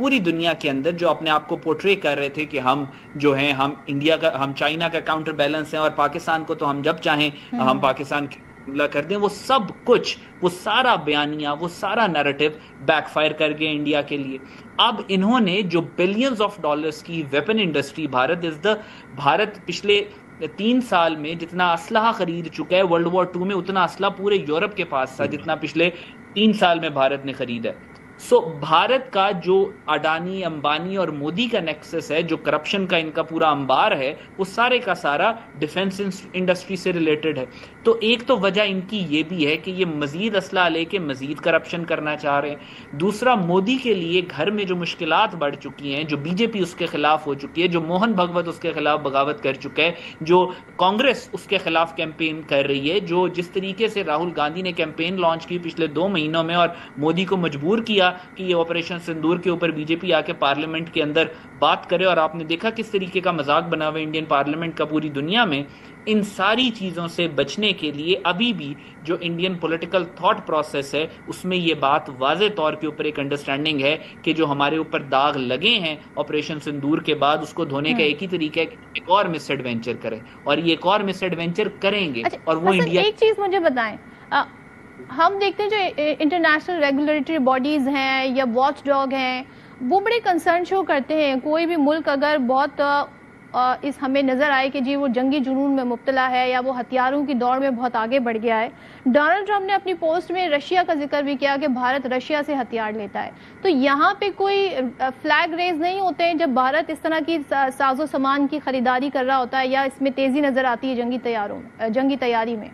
पूरी दुनिया के अंदर जो अपने आप को पोर्ट्रे कर रहे थे कि हम जो हैं हम इंडिया का, हम चाइना का काउंटर बैलेंस हैं और पाकिस्तान को तो हम जब चाहें हम पाकिस्तान हमला कर दें, वो सब कुछ, वो सारा बयानिया, वो सारा नैरेटिव बैकफायर कर गया इंडिया के लिए। अब इन्होंने जो बिलियंस ऑफ डॉलर्स की वेपन इंडस्ट्री, भारत पिछले 3 साल में जितना असलहा खरीद चुका है वर्ल्ड वॉर 2 में, उतना असलहा पूरे यूरोप के पास था जितना पिछले 3 साल में भारत ने खरीदा है। भारत का जो अडानी, अंबानी और मोदी का नेक्सस है, जो करप्शन का इनका पूरा अंबार है, वो सारे का सारा डिफेंस इंडस्ट्री से रिलेटेड है। तो एक तो वजह इनकी ये भी है कि ये मजीद असला लेके मजीद करप्शन करना चाह रहे हैं। दूसरा, मोदी के लिए घर में जो मुश्किलात बढ़ चुकी हैं, जो बीजेपी उसके खिलाफ हो चुकी है, जो मोहन भगवत उसके खिलाफ बगावत कर चुका है, जो कांग्रेस उसके खिलाफ कैंपेन कर रही है, जो जिस तरीके से राहुल गांधी ने कैंपेन लॉन्च की पिछले 2 महीनों में और मोदी को मजबूर किया कि ये ऑपरेशन सिंदूर के ऊपर बीजेपी आके पार्लियामेंट के अंदर बात करे, और आपने देखा किस तरीके का मजाक बना हुआ इंडियन पार्लियामेंट का पूरी दुनिया में। इन सारी चीजों से बचने के लिए अभी भी जो इंडियन पॉलिटिकल थॉट प्रोसेस है उसमें ये बात वाजे तौर के ऊपर एक अंडरस्टैंडिंग है कि जो हमारे ऊपर दाग लगे हैं ऑपरेशन सिंदूर के बाद, उसको धोने का एक ही तरीका है कि एक और मिस एडवेंचर करें, और ये एक और मिस एडवेंचर करेंगे। और वो इंडिया, एक चीज मुझे बताएं, हम देखते हैं जो इंटरनेशनल रेगुलेटरी बॉडीज हैं या वॉच डॉग हैं, वो बड़े कंसर्न शो करते हैं। कोई भी मुल्क अगर बहुत इस हमें नजर आए कि जी वो जंगी जुनून में मुब्तला है या वो हथियारों की दौड़ में बहुत आगे बढ़ गया है। डोनाल्ड ट्रंप ने अपनी पोस्ट में रशिया का जिक्र भी किया कि भारत रशिया से हथियार लेता है। तो यहाँ पे कोई फ्लैग रेज नहीं होते हैं जब भारत इस तरह की साजो सामान की खरीदारी कर रहा होता है, या इसमें तेजी नजर आती है जंगी तैयारी में?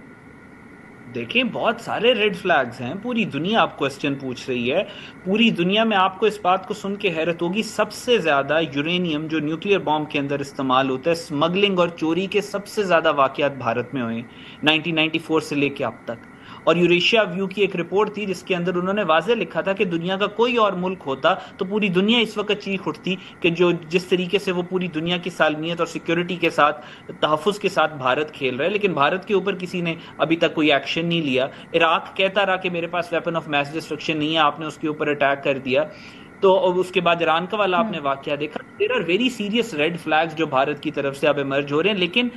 देखें, बहुत सारे रेड फ्लैग्स हैं। पूरी दुनिया आप क्वेश्चन पूछ रही है। पूरी दुनिया में आपको इस बात को सुन के हैरत होगी, सबसे ज्यादा यूरेनियम जो न्यूक्लियर बॉम्ब के अंदर इस्तेमाल होता है, स्मगलिंग और चोरी के सबसे ज्यादा वाकयात भारत में हुए 1994 से लेके अब तक। और यूरेशिया व्यू की एक रिपोर्ट थी जिसके अंदर उन्होंने वाज़े लिखा था कि दुनिया का कोई और मुल्क होता तो पूरी दुनिया इस वक्त चीख उठती कि जो जिस तरीके से वो पूरी दुनिया की सालमियत और सिक्योरिटी के साथ, तहफ़्फ़ुज़ के साथ भारत खेल रहा है। लेकिन भारत के ऊपर किसी ने अभी तक कोई एक्शन नहीं लिया। इराक कहता रहा कि मेरे पास वेपन ऑफ मैस डिस्ट्रक्शन नहीं है, आपने उसके ऊपर अटैक कर दिया। तो उसके बाद ईरान का वाला आपने वाकया देखा। There are very serious red flags जो भारत की तरफ से अब इमर्ज हो रहे हैं, लेकिन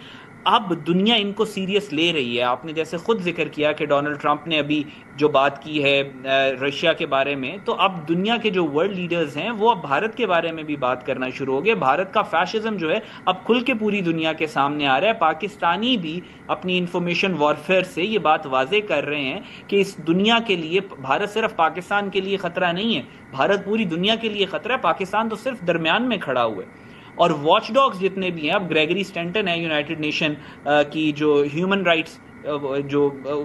अब दुनिया इनको सीरियस ले रही है। आपने जैसे खुद जिक्र किया कि डोनाल्ड ट्रंप ने अभी जो बात की है रशिया के बारे में, तो अब दुनिया के जो वर्ल्ड लीडर्स हैं वो अब भारत के बारे में भी बात करना शुरू हो गए। भारत का फैशिज्म जो है अब खुल के पूरी दुनिया के सामने आ रहा है। पाकिस्तानी भी अपनी इंफॉर्मेशन वॉरफेयर से ये बात वाजे कर रहे हैं कि इस दुनिया के लिए भारत सिर्फ पाकिस्तान के लिए खतरा नहीं है, भारत पूरी दुनिया के लिए खतरा है। पाकिस्तान तो सिर्फ दरमियान में खड़ा हुआ है। और वॉच डॉग्स जितने भी हैं, अब ग्रेगरी स्टैंटन है यूनाइटेड नेशन की जो ह्यूमन राइट्स जो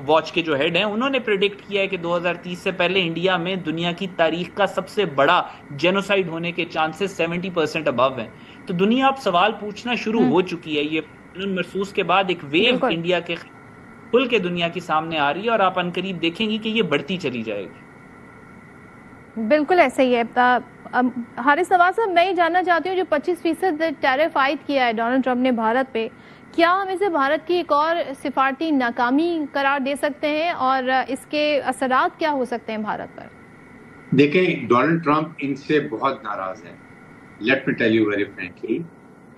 वॉच के जो हेड हैं, उन्होंने प्रेडिक्ट किया है कि 2030 से पहले इंडिया में दुनिया की तारीख का सबसे बड़ा जेनोसाइड होने के चांसेस 70% अबव हैं। तो दुनिया अब सवाल पूछना शुरू हो चुकी है। ये महसूस के बाद एक वेव इंडिया के खुल के दुनिया के सामने आ रही है और आप अनकरीब देखेंगी कि ये बढ़ती चली जाएगी। बिल्कुल ऐसा ही है। हारिस नवाज साहब, मैं ये जानना चाहती हूँ जो 25% टैरिफ आयद किया है डोनाल्ड ट्रंप ने भारत पे, क्या हम इसे भारत की एक और सिफारती नाकामी करार दे सकते हैं और इसके असरात क्या हो सकते हैं भारत पर? देखें, डोनाल्ड ट्रंप इनसे बहुत नाराज है। Let me tell you very frankly,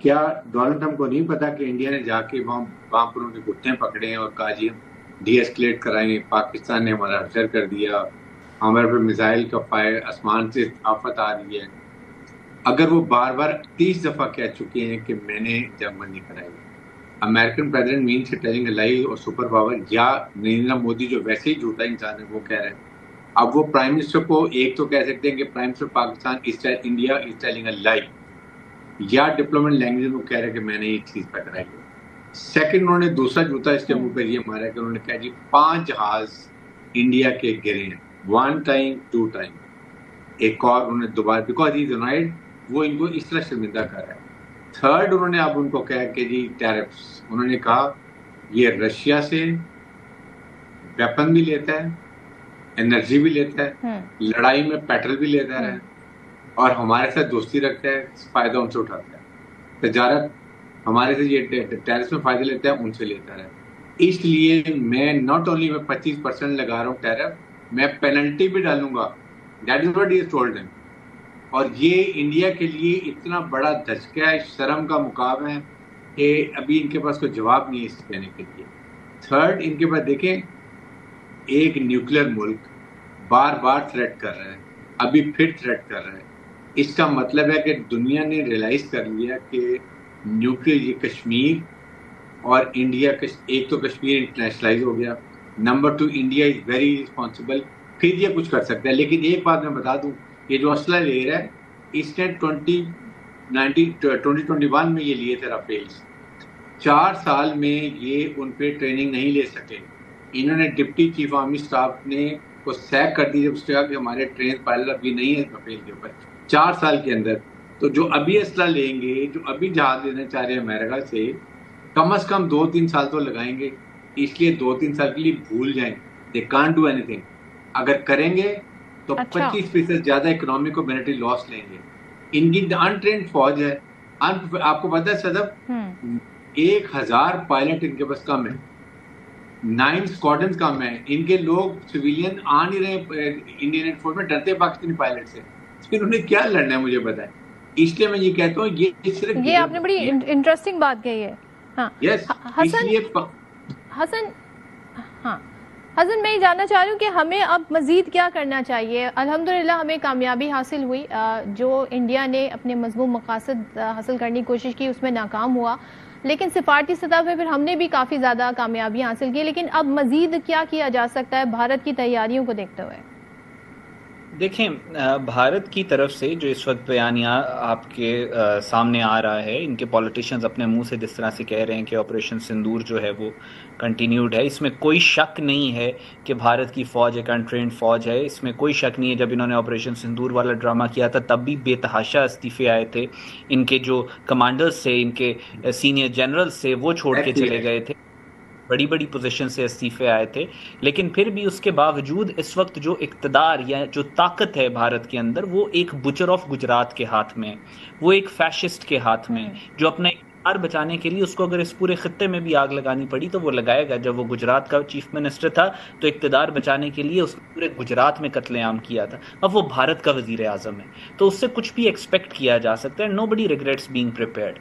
क्या डोनाल्ड ट्रंप को नहीं पता कि इंडिया ने जाके वहाँ पर उनके कुत्ते पकड़े हैं और कहा जी हम डीएस्केलेट कराएंगे, पाकिस्तान ने हमारा असर कर दिया, हमारे पे मिसाइल का फायर, आसमान से आफत आ रही है। अगर वो बार बार 30 दफा कह चुके हैं कि मैंने जंगबंदी कराई, अमेरिकन प्रेसिडेंट मीन्स टेलिंग लाई और सुपर पावर, या नरेंद्र मोदी जो वैसे ही झूठा इंसान है वो कह रहे हैं। अब वो प्राइम मिनिस्टर को एक तो कह सकते हैं कि prime minister Pakistan India is telling a lie, या डिप्लोमेट लैंग्वेज में कह रहे हैं कि मैंने ये चीज पकड़ाई है। सेकंड, उन्होंने दूसरा जूता इसके मुंह पर ये मारा कि उन्होंने कहा जी 5 जहाज इंडिया के गिरे हैं, 1 टाइम 2 टाइम, एक और उन्होंने दोबारा, बिकॉज ही डिनाइड, वो इनको इस तरह शर्मिंदा कर रहा है। थर्ड, उन्होंने अब उनको कहा कि जी टैरिफ्स, उन्होंने कहा ये रशिया से वेपन भी लेता है, एनर्जी भी लेता है, लड़ाई में पेट्रोल भी लेता है और हमारे साथ दोस्ती रखता है, फायदा उनसे उठाता है, तजारत हमारे से ये टैरिफ में फायदे लेता है, उनसे लेता है। इसलिए मैं नॉट ओनली मैं 25% लगा रहा हूँ टैरिफ, मैं पेनल्टी भी डालूंगा। That is what he told him और ये इंडिया के लिए इतना बड़ा धचका है, शर्म का मुकाम है कि अभी इनके पास कोई जवाब नहीं है इस कहने के लिए। थर्ड, इनके पास देखें, एक न्यूक्लियर मुल्क बार बार थ्रेट कर रहा है, अभी फिर थ्रेट कर रहा है। इसका मतलब है कि दुनिया ने रियलाइज कर लिया कि न्यूक्लियर, ये कश्मीर और इंडिया, एक तो कश्मीर इंटरनेशनलाइज हो गया, number 2 India is very responsible, फिर ये कुछ कर सकता है। लेकिन एक बात मैं बता दूं, ये जो असला ले रहा है, इसने 2021 में ये लिए थे राफेल्स, 4 साल में ये उन पे ट्रेनिंग नहीं ले सके। इन्होंने डिप्टी चीफ आर्मी स्टाफ ने को सैक कर दी जब उसने कहा कि हमारे ट्रेन पायलट अभी नहीं है राफेल के ऊपर 4 साल के अंदर। तो जो अभी असला लेंगे, जो अभी जहाज लेना चाह रहे हैं अमेरिका से, कम से कम 2-3 साल तो लगाएंगे। इसलिए 2-3 साल के लिए भूल जाएं, दे कांट डू एनीथिंग। अगर करेंगे तो 25% ज्यादा इकोनॉमिक को मिलिट्री लॉस लेंगे। इनकी अनट्रेंड फौज है। आपको पता है सदब, 1000 पायलट इनके पास कम है, 9 स्क्वाड्रन कम है। इनके लोग सिविलियन आ नहीं रहे इंडियन एयरफोर्स में, डरते पाकिस्तानी पायलट से। इन्होंने क्या लड़ना है मुझे पता है। इसलिए मैं ये कहता हूँ, ये सिर्फ, ये आपने बड़ी इंटरेस्टिंग बात कही है। हाँ यस, हसन, मैं ये जानना चाह रही हूँ कि हमें अब मजीद क्या करना चाहिए। अल्हम्दुलिल्लाह हमें कामयाबी हासिल हुई, जो इंडिया ने अपने मज़मूम मकासद हासिल करने की कोशिश की उसमें नाकाम हुआ, लेकिन सिफारती सतह पे फिर हमने भी काफ़ी ज़्यादा कामयाबी हासिल की। लेकिन अब मजीद क्या किया जा सकता है भारत की तैयारियों को देखते हुए? देखें, भारत की तरफ से जो इस वक्त बयानिया आपके सामने आ रहा है, इनके पॉलिटिशियंस अपने मुंह से जिस तरह से कह रहे हैं कि ऑपरेशन सिंदूर जो है वो कंटिन्यूड है, इसमें कोई शक नहीं है कि भारत की फ़ौज एक अनट्रेंड फ़ौज है। इसमें कोई शक नहीं है। जब इन्होंने ऑपरेशन सिंदूर वाला ड्रामा किया था तब भी बेतहाशा इस्तीफे आए थे। इनके जो कमांडर्स थे, इनके सीनियर जनरल्स थे, वो छोड़ के चले गए थे, बड़ी बड़ी पोजीशन से इस्तीफे आए थे। लेकिन फिर भी उसके बावजूद इस वक्त जो इक़्तिदार या जो ताकत है भारत के अंदर, वो एक बुचर ऑफ गुजरात के हाथ में, वो एक फैशिस्ट के हाथ में, जो अपना इक़्तिदार बचाने के लिए उसको अगर इस पूरे खित्ते में भी आग लगानी पड़ी तो वो लगाएगा। जब वो गुजरात का चीफ मिनिस्टर था तो इक़्तिदार बचाने के लिए उसने पूरे गुजरात में कत्लेआम किया था। अब वो भारत का वज़ीर आज़म है, तो उससे कुछ भी एक्सपेक्ट किया जा सकता है। Nobody regrets being prepared.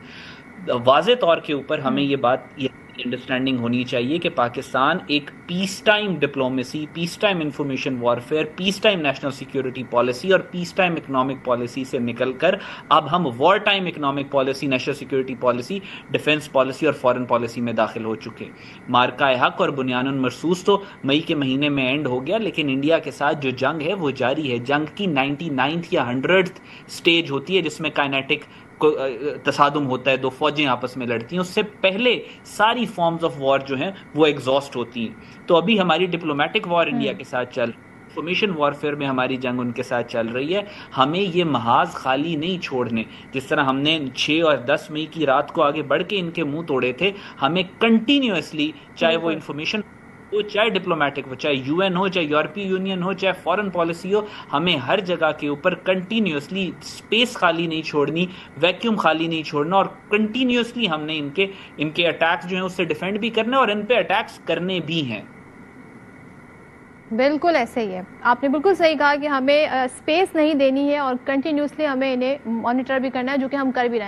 वाज़े तौर के ऊपर हमें ये बात अंडरस्टैंडिंग होनी चाहिए कि पाकिस्तान एक peace time diplomacy, peace time information warfare, peace time national security policy और पीस टाइम इकोनॉमिक पॉलिसी से निकलकर अब हम war time economic policy, national security policy, defence policy और फॉरेन पॉलिसी में दाखिल हो चुके। मार्का हक और बुनियानुन मरसूस तो मई के महीने में एंड हो गया, लेकिन इंडिया के साथ जो जंग है वो जारी है। जंग की 99th या 100th स्टेज होती है जिसमें काइनेटिक तसादुम होता है, दो फौजें आपस में लड़ती हैं। उससे पहले सारी फॉर्म्स ऑफ वॉर जो हैं वो एग्जॉस्ट होती हैं। तो अभी हमारी डिप्लोमेटिक वॉर इंडिया के साथ चल, इंफॉर्मेशन वॉरफेयर में हमारी जंग उनके साथ चल रही है। हमें ये महाज खाली नहीं छोड़ने। जिस तरह हमने 6 और 10 मई की रात को आगे बढ़ के इनके मुंह तोड़े थे, हमें कंटिन्यूअसली, चाहे वो इंफॉर्मेशन हो, चाहे डिप्लोमेटिक हो, चाहे यूएन हो, चाहे यूरोपीय यूनियन हो, चाहे फॉरेन पॉलिसी हो, हमें हर जगह के ऊपर कंटिन्यूअसली स्पेस खाली नहीं छोड़नी, वैक्यूम खाली नहीं छोड़ना, और कंटिन्यूअसली हमने इनके अटैक्स जो हैं उससे डिफेंड भी करना और इन पे अटैक्स करने भी हैं। बिल्कुल ऐसे ही है, आपने बिल्कुल सही कहा कि हमें स्पेस नहीं देनी है और कंटिन्यूअसली हमें इन्हें मॉनिटर भी करना है, जो कि हम कर भी रहे हैं।